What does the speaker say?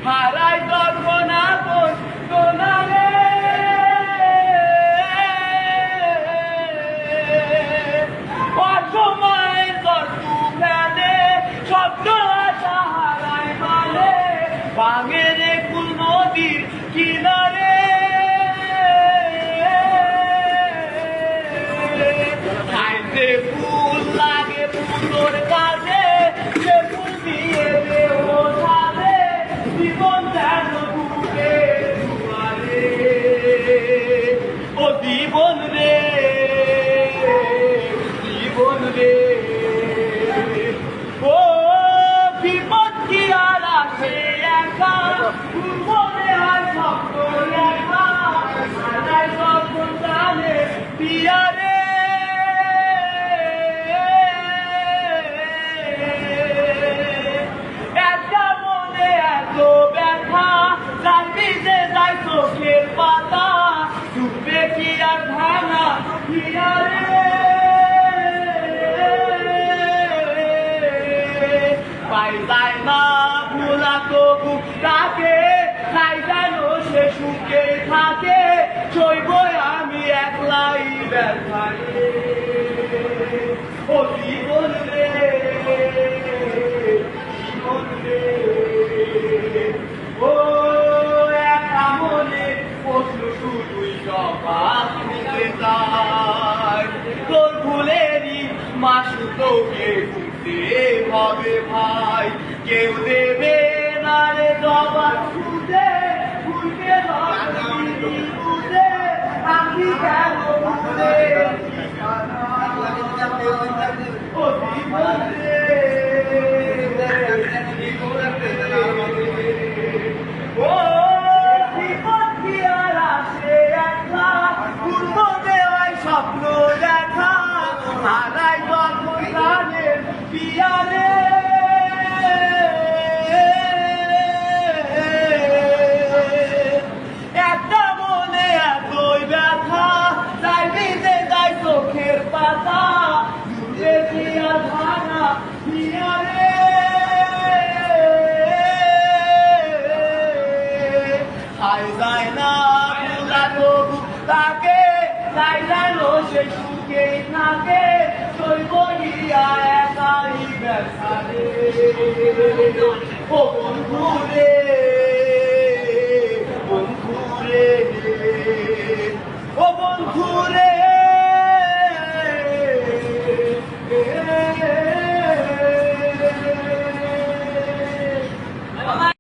হারাই কল্পনা করতো না রে অসময়ের গর্তু ফেলে শব্দ আশা হারাই মানে ভাঙে রে কুল নদীর কিনারে খাইতে ফুল লাগে ফুলোর কাছে সে ফুল দিয়ে দেহ ঢালে জীবন যেন বুকে দুয়ারে ও জীবন রে জীবন রে ও বিপদ কি আর আসে একা মনে হয় স্বপ্ন লেখা সারাই স্বপ্ন জানে পিয়ারে চোখের পাতা ডুবে কি আর ভাঙা পাই যায় না ভোলা তবু তাকে তাই যেন সে সুখে থাকে সইব আমি একলাই ব্যথারে ও জীবন রে জীবন রে ও তোর ভুলেরই মাসু তোকে ঘুরতে হবে ভাই কেউ দেবে না রে জবাব খুঁজে ভুলকে বুঝে আমি কেন ভুলে ও জীবন রে ও স্বপ্ন দেখা হারাই যখন গানের পিয়ারে একটা মনে এতই ব্যথা তাই ভিজে যায় চোখের পাতা ডুবে দিয়া ধারা পিয়ারে খাই যায় না ভোলা তবু তাকে তাই জানো সে সুখে থাকে সইব গিয়া একাই ব্যথারে ও বন্ধু রে